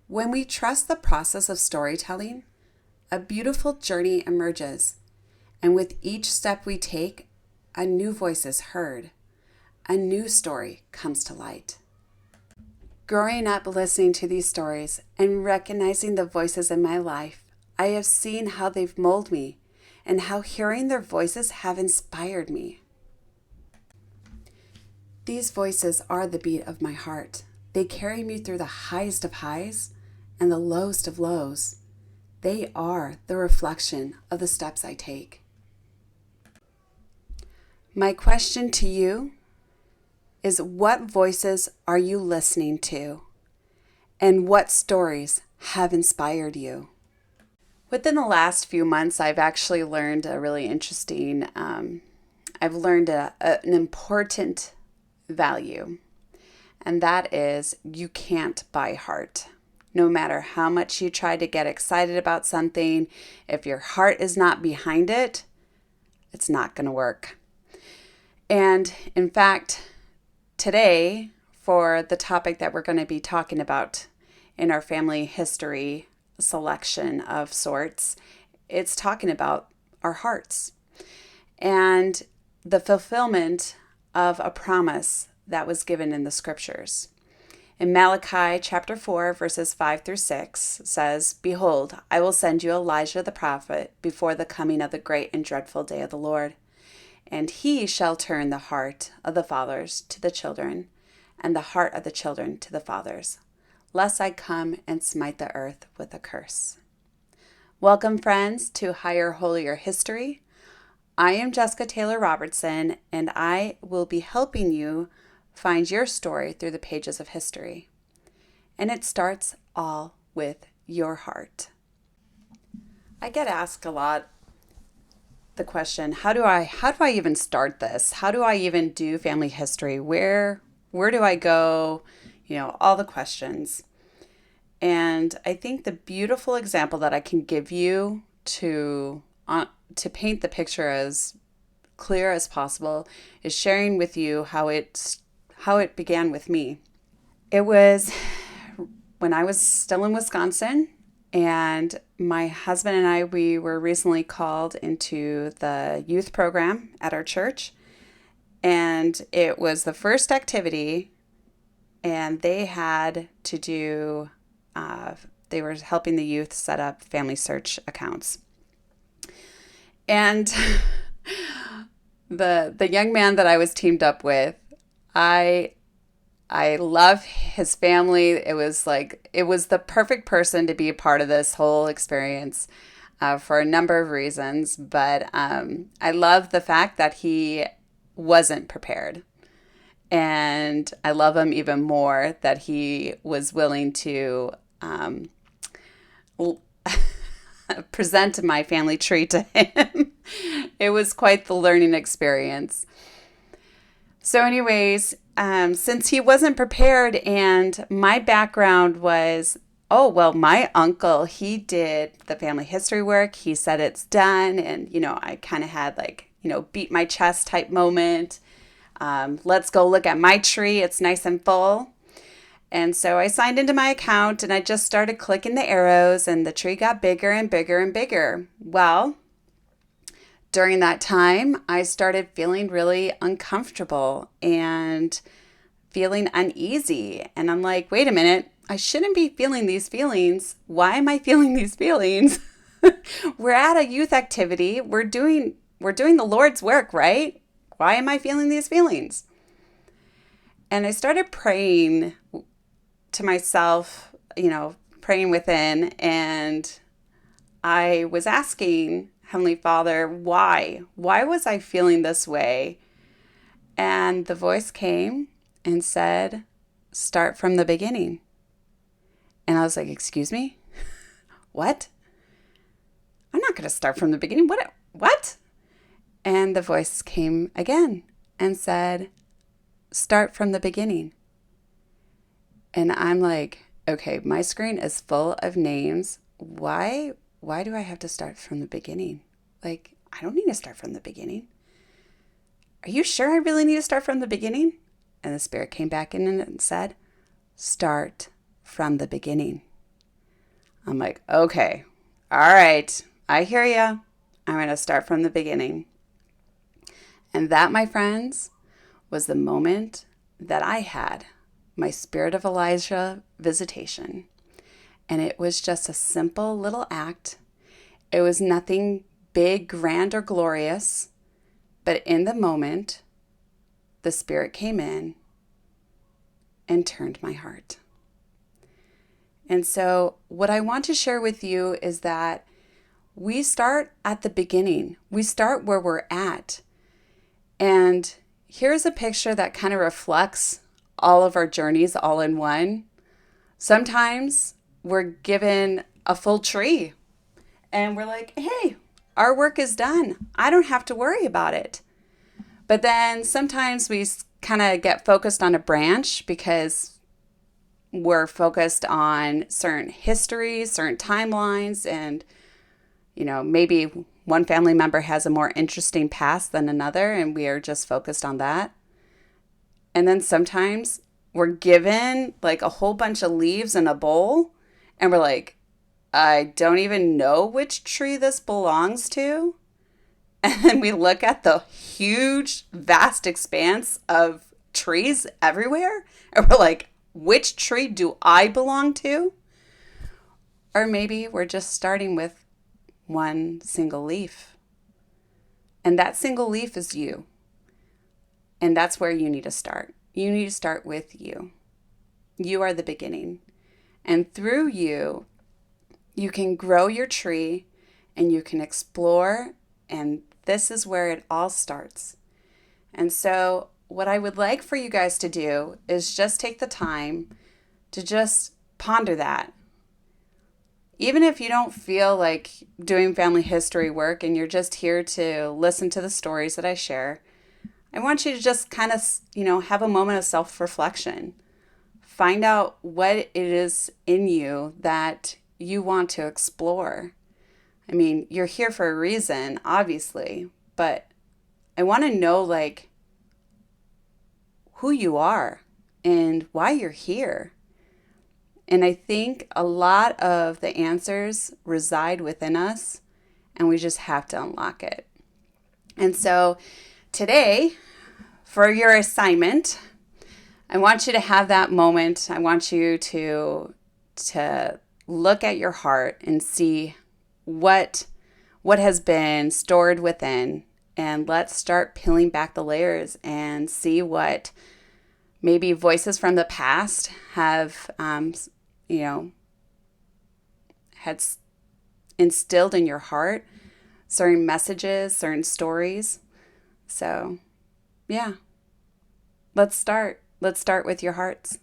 When we trust the process of storytelling, a beautiful journey emerges, and with each step we take, a new voice is heard, a new story comes to light. Growing up listening to these stories and recognizing the voices in my life, I have seen how they've molded me and how hearing their voices have inspired me. These voices are the beat of my heart. They carry me through the highest of highs and the lowest of lows. They are the reflection of the steps I take. My question to you is, what voices are you listening to? And what stories have inspired you? Within the last few months, I've actually learned a really interesting, an important value, and that is you can't buy heart. No matter how much you try to get excited about something, if your heart is not behind it, it's not going to work. And in fact, today, for the topic that we're going to be talking about in our family history selection of sorts, it's talking about our hearts and the fulfillment of a promise that was given in the scriptures. In Malachi chapter 4, verses 5 through 6 says, "Behold, I will send you Elijah the prophet before the coming of the great and dreadful day of the Lord. And he shall turn the heart of the fathers to the children, and the heart of the children to the fathers, lest I come and smite the earth with a curse." Welcome, friends, to Higher, Holier History. I am Jessica Taylor Robertson, and I will be helping you find your story through the pages of history. And it starts all with your heart. I get asked a lot the question, how do I even start this? How do I even do family history? Where do I go? All the questions. And I think the beautiful example that I can give you to paint the picture as clear as possible is sharing with you how it began with me. It was when I was still in Wisconsin, and my husband and I, we were recently called into the youth program at our church, and it was the first activity, and they had to do, they were helping the youth set up family search accounts. And the young man that I was teamed up with, I love his family. It was the perfect person to be a part of this whole experience for a number of reasons. But I love the fact that he wasn't prepared. And I love him even more that he was willing to present my family tree to him. It was quite the learning experience. So anyways, since he wasn't prepared, and my background was, my uncle, he did the family history work. He said it's done. And, I kind of had beat my chest type moment. Let's go look at my tree. It's nice and full. And so I signed into my account and I just started clicking the arrows, and the tree got bigger and bigger and bigger. Well, during that time, I started feeling really uncomfortable and feeling uneasy. And I'm like, wait a minute, I shouldn't be feeling these feelings. Why am I feeling these feelings? We're at a youth activity. We're doing the Lord's work, right? Why am I feeling these feelings? And I started praying to myself, praying within, and I was asking Heavenly Father, why? Why was I feeling this way? And the voice came and said, start from the beginning. And I was like, excuse me? What? I'm not going to start from the beginning. What? And the voice came again and said, start from the beginning. And I'm like, okay, my screen is full of names. Why do I have to start from the beginning? Like, I don't need to start from the beginning. Are you sure I really need to start from the beginning? And the Spirit came back in and said, start from the beginning. I'm like, okay, all right, I hear you. I'm going to start from the beginning. And that, my friends, was the moment that I had my Spirit of Elijah visitation. And it was just a simple little act. It was nothing big, grand, or glorious. But in the moment, the Spirit came in and turned my heart. And so, what I want to share with you is that we start at the beginning. We start where we're at. And here's a picture that kind of reflects all of our journeys all in one. Sometimes we're given a full tree and we're like, hey, our work is done. I don't have to worry about it. But then sometimes we kind of get focused on a branch because we're focused on certain histories, certain timelines, and maybe one family member has a more interesting past than another, and we are just focused on that. And then sometimes we're given like a whole bunch of leaves in a bowl, and we're like, I don't even know which tree this belongs to. And then we look at the huge, vast expanse of trees everywhere, and we're like, which tree do I belong to? Or maybe we're just starting with one single leaf. And that single leaf is you. And that's where you need to start. You need to start with you. You are the beginning. And through you, you can grow your tree and you can explore. And this is where it all starts. And so what I would like for you guys to do is just take the time to just ponder that. Even if you don't feel like doing family history work and you're just here to listen to the stories that I share, I want you to just kind of, have a moment of self-reflection. Find out what it is in you that you want to explore. I mean, you're here for a reason, obviously, but I want to know, who you are and why you're here. And I think a lot of the answers reside within us, and we just have to unlock it. And so today, for your assignment, I want you to have that moment. I want you to look at your heart and see what has been stored within. And let's start peeling back the layers and see what maybe voices from the past have had instilled in your heart, certain messages, certain stories. So, yeah, let's start. Let's start with your hearts.